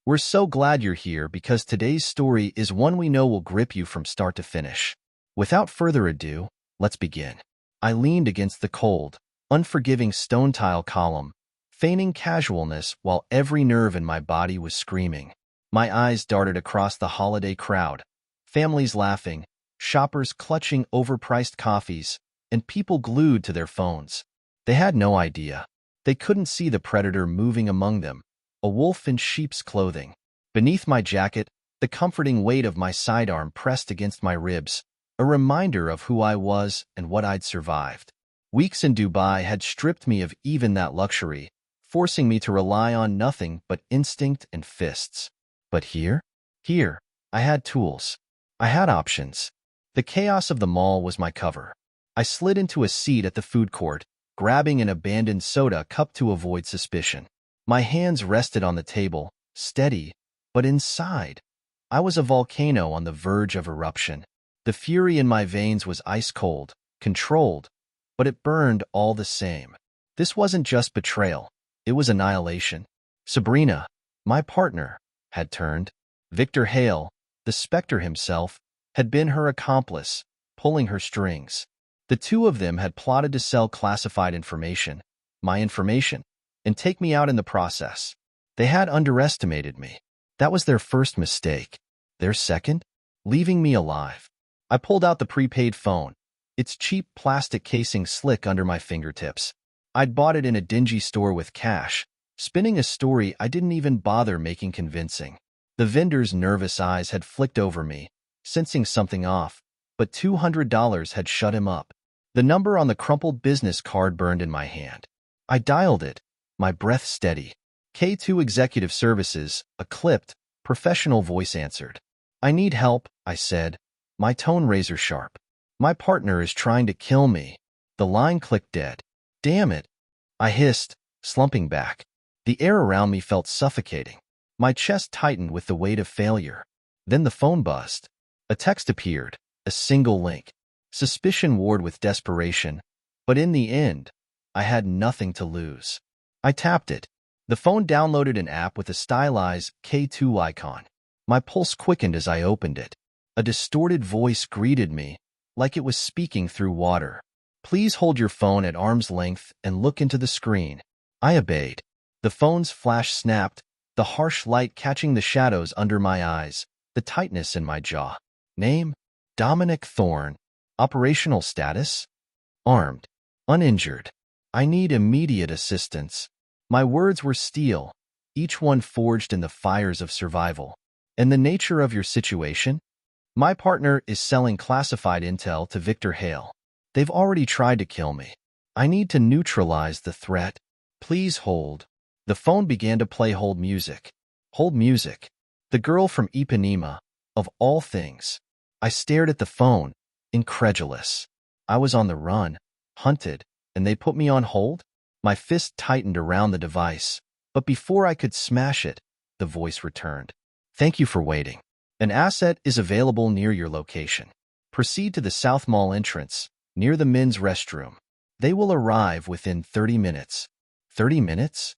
We're so glad you're here because today's story is one we know will grip you from start to finish. Without further ado, let's begin. I leaned against the cold, unforgiving stone tile column, feigning casualness while every nerve in my body was screaming. My eyes darted across the holiday crowd, families laughing, shoppers clutching overpriced coffees, and people glued to their phones. They had no idea. They couldn't see the predator moving among them, a wolf in sheep's clothing. Beneath my jacket, the comforting weight of my sidearm pressed against my ribs, a reminder of who I was and what I'd survived. Weeks in Dubai had stripped me of even that luxury, forcing me to rely on nothing but instinct and fists. But here, I had tools. I had options. The chaos of the mall was my cover. I slid into a seat at the food court, grabbing an abandoned soda cup to avoid suspicion. My hands rested on the table, steady, but inside, I was a volcano on the verge of eruption. The fury in my veins was ice-cold, controlled, but it burned all the same. This wasn't just betrayal, it was annihilation. Sabrina, my partner, had turned. Victor Hale, the Spectre himself, had been her accomplice, pulling her strings. The two of them had plotted to sell classified information, my information, and take me out in the process. They had underestimated me. That was their first mistake. Their second? Leaving me alive. I pulled out the prepaid phone, its cheap plastic casing slick under my fingertips. I'd bought it in a dingy store with cash, spinning a story I didn't even bother making convincing. The vendor's nervous eyes had flicked over me, sensing something off, but $200 had shut him up. The number on the crumpled business card burned in my hand. I dialed it, my breath steady. K2 Executive Services, a clipped, professional voice answered. I need help, I said, my tone razor sharp. My partner is trying to kill me. The line clicked dead. Damn it, I hissed, slumping back. The air around me felt suffocating. My chest tightened with the weight of failure. Then the phone buzzed. A text appeared, a single link. Suspicion warred with desperation, but in the end, I had nothing to lose. I tapped it. The phone downloaded an app with a stylized K2 icon. My pulse quickened as I opened it. A distorted voice greeted me, like it was speaking through water. Please hold your phone at arm's length and look into the screen. I obeyed. The phone's flash snapped, the harsh light catching the shadows under my eyes, the tightness in my jaw. Name? Dominic Thorne. Operational status? Armed. Uninjured. I need immediate assistance. My words were steel, each one forged in the fires of survival. And the nature of your situation? My partner is selling classified intel to Victor Hale. They've already tried to kill me. I need to neutralize the threat. Please hold. The phone began to play hold music. Hold music. The girl from Ipanema, of all things. I stared at the phone, incredulous. I was on the run, hunted, and they put me on hold? My fist tightened around the device, but before I could smash it, the voice returned. Thank you for waiting. An asset is available near your location. Proceed to the South Mall entrance, near the men's restroom. They will arrive within 30 minutes. 30 minutes?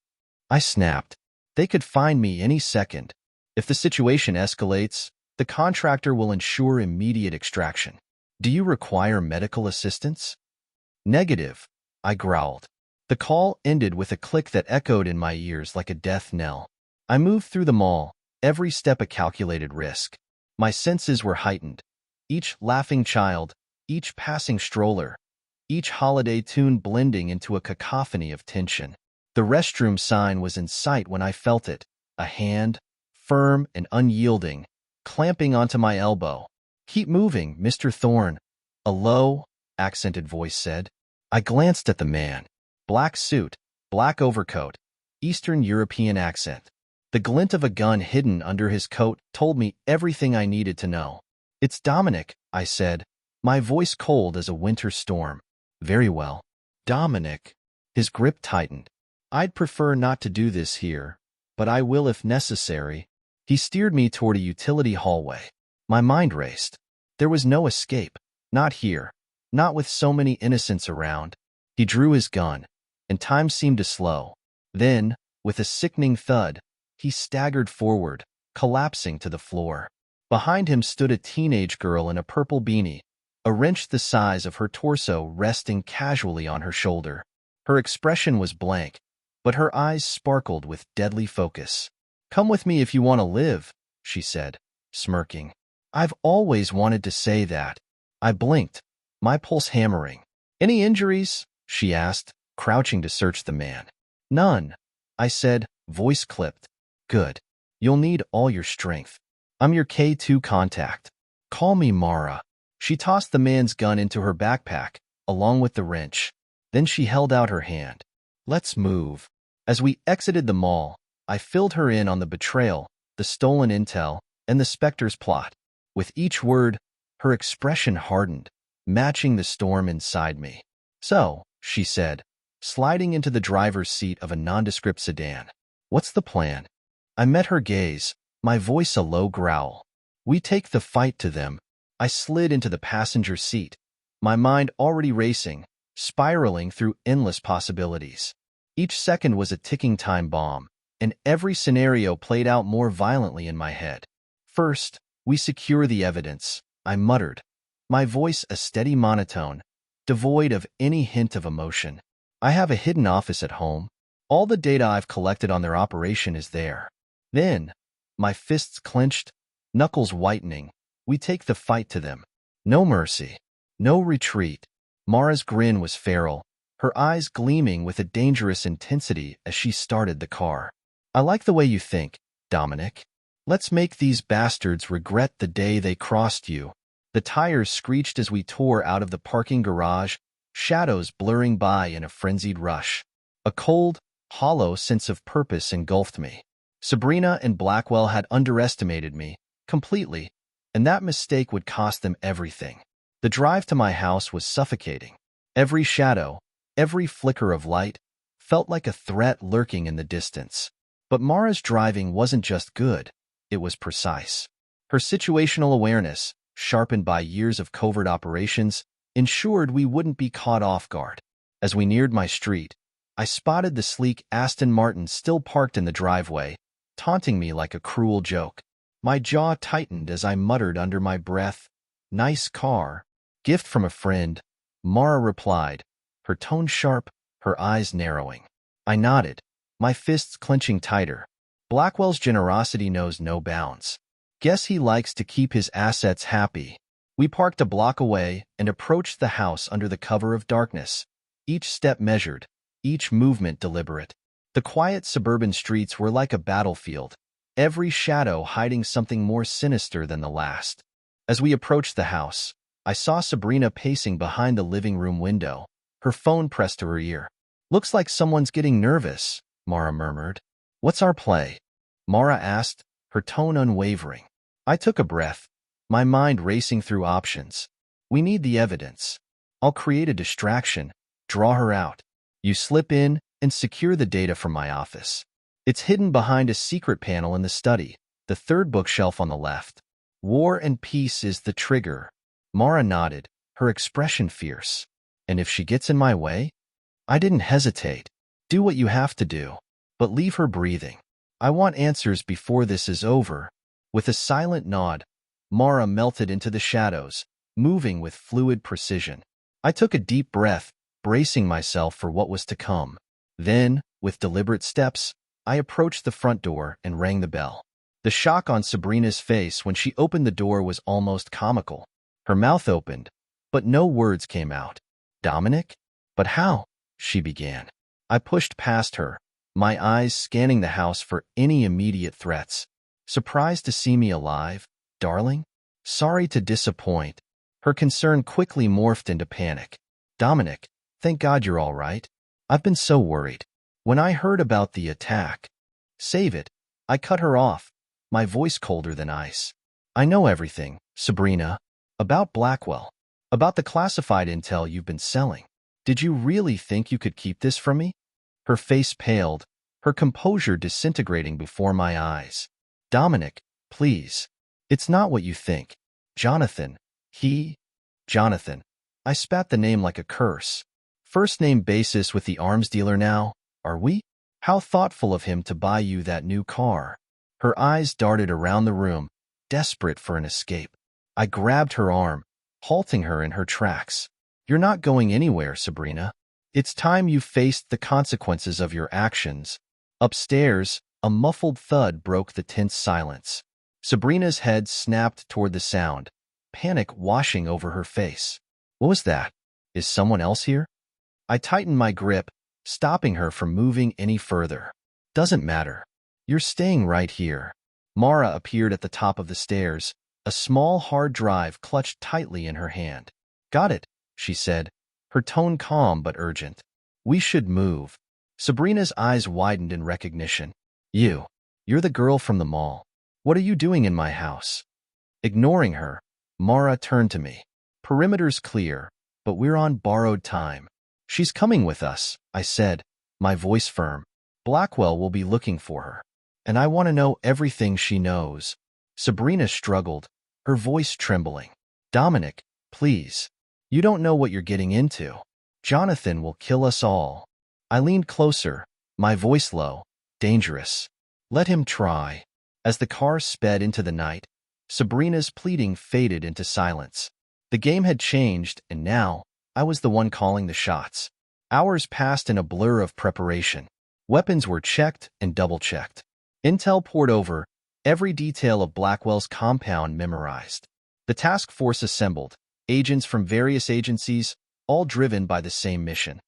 I snapped. They could find me any second. If the situation escalates, the contractor will ensure immediate extraction. Do you require medical assistance? Negative, I growled. The call ended with a click that echoed in my ears like a death knell. I moved through the mall, every step a calculated risk. My senses were heightened. Each laughing child, each passing stroller, each holiday tune blending into a cacophony of tension. The restroom sign was in sight when I felt it, a hand, firm and unyielding, clamping onto my elbow. Keep moving, Mr. Thorne, a low, accented voice said. I glanced at the man. Black suit, black overcoat, Eastern European accent. The glint of a gun hidden under his coat told me everything I needed to know. It's Dominic, I said, my voice cold as a winter storm. Very well. Dominic. His grip tightened. I'd prefer not to do this here, but I will if necessary. He steered me toward a utility hallway. My mind raced. There was no escape. Not here. Not with so many innocents around. He drew his gun, and time seemed to slow. Then, with a sickening thud, he He staggered forward, collapsing to the floor. Behind him stood a teenage girl in a purple beanie, a wrench the size of her torso resting casually on her shoulder. Her expression was blank, but her eyes sparkled with deadly focus. "Come with me if you want to live," she said, smirking. "I've always wanted to say that." I blinked, my pulse hammering. "Any injuries?" she asked, crouching to search the man. "None," I said, voice clipped. "Good. You'll need all your strength. I'm your K2 contact. Call me Mara." She tossed the man's gun into her backpack, along with the wrench. Then she held out her hand. "Let's move." As we exited the mall, I filled her in on the betrayal, the stolen intel, and the Spectre's plot. With each word, her expression hardened, matching the storm inside me. "So," she said, sliding into the driver's seat of a nondescript sedan. "What's the plan?" I met her gaze, my voice a low growl. "We take the fight to them." I slid into the passenger seat, my mind already racing, spiraling through endless possibilities. Each second was a ticking time bomb, and every scenario played out more violently in my head. "First, we secure the evidence," I muttered, my voice a steady monotone, devoid of any hint of emotion. "I have a hidden office at home. All the data I've collected on their operation is there." Then, my fists clenched, knuckles whitening, we take the fight to them. No mercy. No retreat. Mara's grin was feral, her eyes gleaming with a dangerous intensity as she started the car. "I like the way you think, Dominic. Let's make these bastards regret the day they crossed you." The tires screeched as we tore out of the parking garage, shadows blurring by in a frenzied rush. A cold, hollow sense of purpose engulfed me. Sabrina and Blackwell had underestimated me, completely, and that mistake would cost them everything. The drive to my house was suffocating. Every shadow, every flicker of light, felt like a threat lurking in the distance. But Mara's driving wasn't just good, it was precise. Her situational awareness, sharpened by years of covert operations, ensured we wouldn't be caught off guard. As we neared my street, I spotted the sleek Aston Martin still parked in the driveway, taunting me like a cruel joke. My jaw tightened as I muttered under my breath, "Nice car. Gift from a friend," Mara replied, her tone sharp, her eyes narrowing. I nodded, my fists clenching tighter. Blackwell's generosity knows no bounds. Guess he likes to keep his assets happy. We parked a block away and approached the house under the cover of darkness, each step measured, each movement deliberate. The quiet suburban streets were like a battlefield, every shadow hiding something more sinister than the last. As we approached the house, I saw Sabrina pacing behind the living room window, her phone pressed to her ear. "Looks like someone's getting nervous," Mara murmured. "What's our play?" Mara asked, her tone unwavering. I took a breath, my mind racing through options. "We need the evidence. I'll create a distraction, draw her out. You slip in and secure the data from my office. It's hidden behind a secret panel in the study, the third bookshelf on the left. War and peace is the trigger." Mara nodded, her expression fierce. "And if she gets in my way?" I didn't hesitate. "Do what you have to do, but leave her breathing. I want answers before this is over." With a silent nod, Mara melted into the shadows, moving with fluid precision. I took a deep breath, bracing myself for what was to come. Then, with deliberate steps, I approached the front door and rang the bell. The shock on Sabrina's face when she opened the door was almost comical. Her mouth opened, but no words came out. "Dominic? But how?" she began. I pushed past her, my eyes scanning the house for any immediate threats. "Surprised to see me alive, darling? Sorry to disappoint." Her concern quickly morphed into panic. "Dominic, thank God you're all right. I've been so worried. When I heard about the attack..." "Save it." I cut her off, my voice colder than ice. "I know everything, Sabrina. About Blackwell. About the classified intel you've been selling. Did you really think you could keep this from me?" Her face paled, her composure disintegrating before my eyes. "Dominic, please. It's not what you think. Jonathan, Jonathan." I spat the name like a curse. "First name basis with the arms dealer now, are we? How thoughtful of him to buy you that new car. Her eyes darted around the room, desperate for an escape. I grabbed her arm, halting her in her tracks. You're not going anywhere, Sabrina. It's time you faced the consequences of your actions. Upstairs, a muffled thud broke the tense silence. Sabrina's head snapped toward the sound, panic washing over her face. What was that? Is someone else here? I tightened my grip, stopping her from moving any further. Doesn't matter. You're staying right here. Mara appeared at the top of the stairs, a small hard drive clutched tightly in her hand. Got it, she said, her tone calm but urgent. We should move. Sabrina's eyes widened in recognition. You're the girl from the mall. What are you doing in my house? Ignoring her, Mara turned to me. Perimeter's clear, but we're on borrowed time. She's coming with us, I said, my voice firm. Blackwell will be looking for her, and I want to know everything she knows. Sabrina struggled, her voice trembling. Dominic, please. You don't know what you're getting into. Jonathan will kill us all. I leaned closer, my voice low. Dangerous. Let him try. As the car sped into the night, Sabrina's pleading faded into silence. The game had changed, and now I was the one calling the shots. Hours passed in a blur of preparation. Weapons were checked and double-checked. Intel poured over, every detail of Blackwell's compound memorized. The task force assembled, agents from various agencies, all driven by the same mission: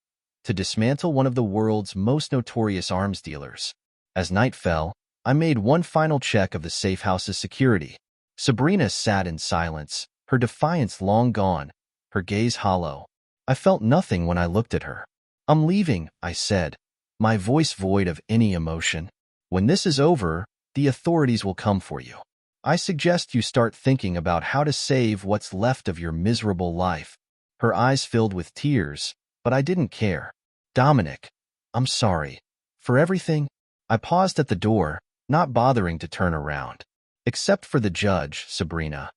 to dismantle one of the world's most notorious arms dealers. As night fell, I made one final check of the safe house's security. Sabrina sat in silence, her defiance long gone, her gaze hollow. I felt nothing when I looked at her. I'm leaving, I said, my voice void of any emotion. When this is over, the authorities will come for you. I suggest you start thinking about how to save what's left of your miserable life. Her eyes filled with tears, but I didn't care. Dominic, I'm sorry. For everything? I paused at the door, not bothering to turn around. Except for the judge, Sabrina.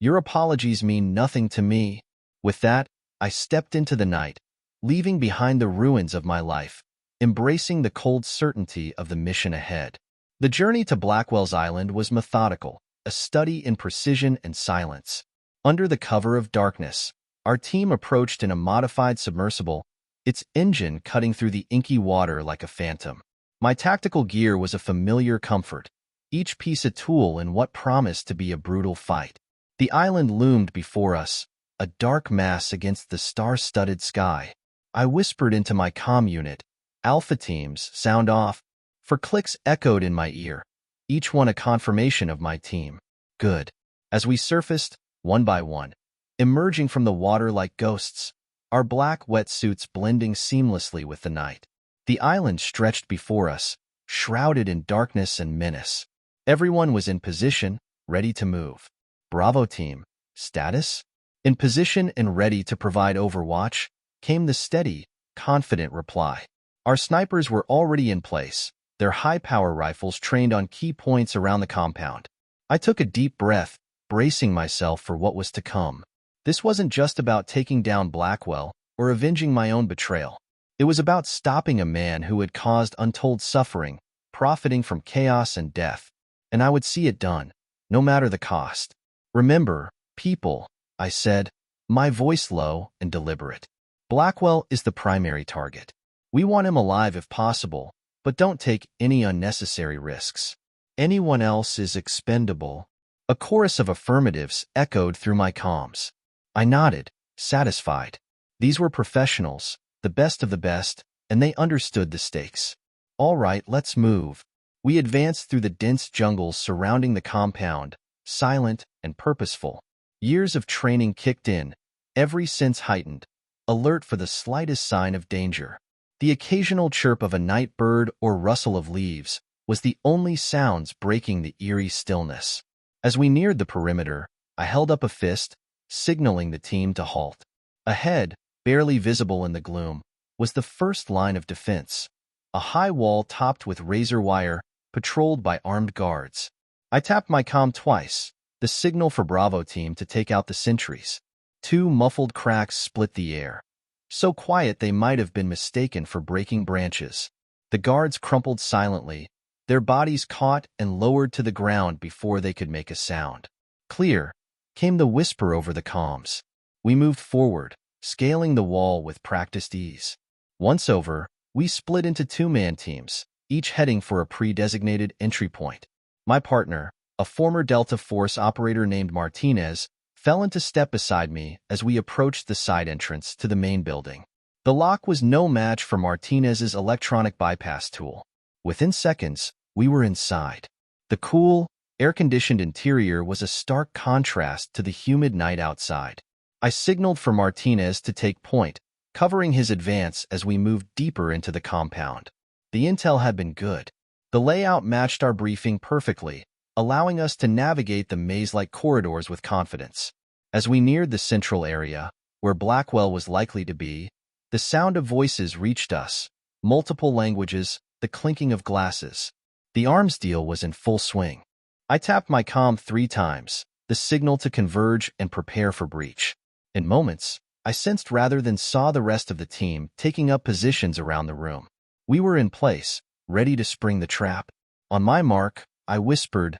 Your apologies mean nothing to me. With that, I stepped into the night, leaving behind the ruins of my life, embracing the cold certainty of the mission ahead. The journey to Blackwell's Island was methodical, a study in precision and silence. Under the cover of darkness, our team approached in a modified submersible, its engine cutting through the inky water like a phantom. My tactical gear was a familiar comfort, each piece a tool in what promised to be a brutal fight. The island loomed before us, a dark mass against the star-studded sky. I whispered into my comm unit, Alpha teams, sound off. For clicks echoed in my ear, each one a confirmation of my team. Good. As we surfaced, one by one, emerging from the water like ghosts, our black wetsuits blending seamlessly with the night. The island stretched before us, shrouded in darkness and menace. Everyone was in position, ready to move. Bravo team. Status? In position and ready to provide overwatch, came the steady, confident reply. Our snipers were already in place, their high-power rifles trained on key points around the compound. I took a deep breath, bracing myself for what was to come. This wasn't just about taking down Blackwell or avenging my own betrayal. It was about stopping a man who had caused untold suffering, profiting from chaos and death. And I would see it done, no matter the cost. Remember, people, I said, my voice low and deliberate. Blackwell is the primary target. We want him alive if possible, but don't take any unnecessary risks. Anyone else is expendable. A chorus of affirmatives echoed through my comms. I nodded, satisfied. These were professionals, the best of the best, and they understood the stakes. All right, let's move. We advanced through the dense jungles surrounding the compound, silent and purposeful. Years of training kicked in, every sense heightened, alert for the slightest sign of danger. The occasional chirp of a night bird or rustle of leaves was the only sounds breaking the eerie stillness. As we neared the perimeter, I held up a fist, signaling the team to halt. Ahead, barely visible in the gloom, was the first line of defense, a high wall topped with razor wire, patrolled by armed guards. I tapped my comm twice, the signal for Bravo team to take out the sentries. Two muffled cracks split the air, so quiet they might have been mistaken for breaking branches. The The guards crumpled silently, their bodies caught and lowered to the ground before they could make a sound. Clear, came the whisper over the comms. We moved forward, scaling the wall with practiced ease. Once over, we split into two-man teams, each heading for a pre-designated entry point. My partner, a former Delta Force operator named Martinez, fell into step beside me as we approached the side entrance to the main building. The lock was no match for Martinez's electronic bypass tool. Within seconds, we were inside. The cool, air-conditioned interior was a stark contrast to the humid night outside. I signaled for Martinez to take point, covering his advance as we moved deeper into the compound. The intel had been good. The layout matched our briefing perfectly, allowing us to navigate the maze-like corridors with confidence. As we neared the central area, where Blackwell was likely to be, the sound of voices reached us, multiple languages, the clinking of glasses. The arms deal was in full swing. I tapped my comm 3 times, the signal to converge and prepare for breach. In moments, I sensed rather than saw the rest of the team taking up positions around the room. We were in place, ready to spring the trap. On my mark, I whispered,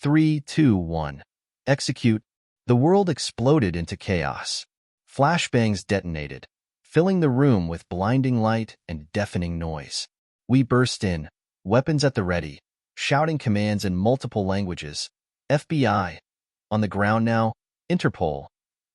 3, 2, 1. Execute. The world exploded into chaos. Flashbangs detonated, filling the room with blinding light and deafening noise. We burst in, weapons at the ready, shouting commands in multiple languages. FBI. On the ground now. Interpol.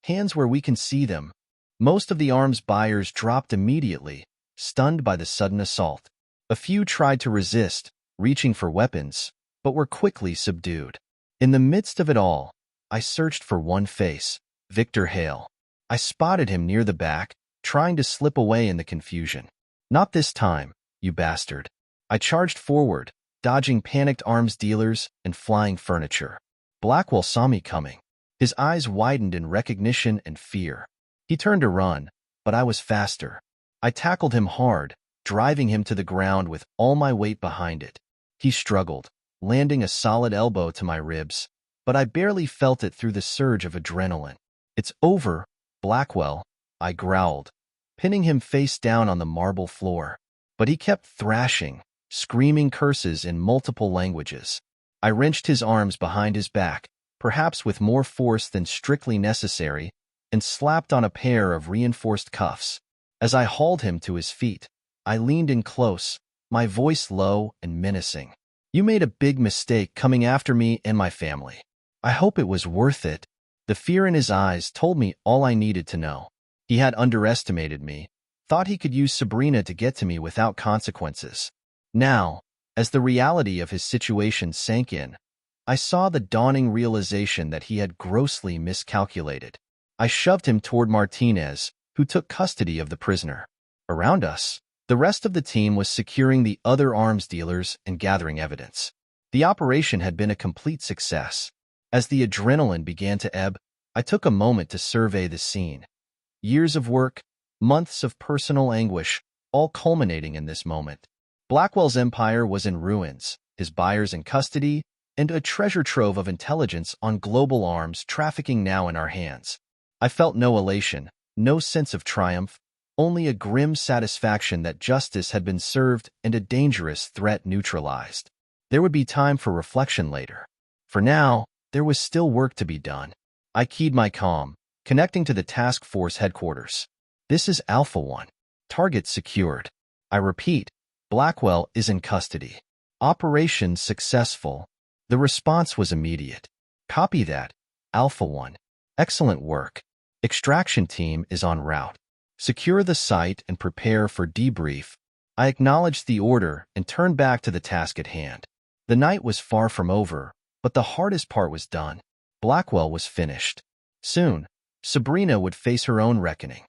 Hands where we can see them. Most of the arms buyers dropped immediately, stunned by the sudden assault. A few tried to resist, reaching for weapons, but were quickly subdued. In the midst of it all, I searched for one face, Victor Hale. I spotted him near the back, trying to slip away in the confusion. Not this time, you bastard. I charged forward, dodging panicked arms dealers and flying furniture. Blackwell saw me coming. His eyes widened in recognition and fear. He turned to run, but I was faster. I tackled him hard, driving him to the ground with all my weight behind it. He struggled, landing a solid elbow to my ribs, but I barely felt it through the surge of adrenaline. It's over, Blackwell, I growled, pinning him face down on the marble floor. But he kept thrashing, screaming curses in multiple languages. I wrenched his arms behind his back, perhaps with more force than strictly necessary, and slapped on a pair of reinforced cuffs. As I hauled him to his feet, I leaned in close, my voice low and menacing. You made a big mistake coming after me and my family. I hope it was worth it. The fear in his eyes told me all I needed to know. He had underestimated me, thought he could use Sabrina to get to me without consequences. Now, as the reality of his situation sank in, I saw the dawning realization that he had grossly miscalculated. I shoved him toward Martinez, who took custody of the prisoner. Around us, the rest of the team was securing the other arms dealers and gathering evidence. The operation had been a complete success. As the adrenaline began to ebb, I took a moment to survey the scene. Years of work, months of personal anguish, all culminating in this moment. Blackwell's empire was in ruins, his buyers in custody, and a treasure trove of intelligence on global arms trafficking now in our hands. I felt no elation, no sense of triumph, only a grim satisfaction that justice had been served and a dangerous threat neutralized. There would be time for reflection later. For now, there was still work to be done. I keyed my comm, connecting to the task force headquarters. This is Alpha 1. Target secured. I repeat, Blackwell is in custody. Operation successful. The response was immediate. Copy that, Alpha 1. Excellent work. Extraction team is en route. Secure the site and prepare for debrief. I acknowledged the order and turned back to the task at hand. The night was far from over, but the hardest part was done. Blackwell was finished. Soon, Sabrina would face her own reckoning.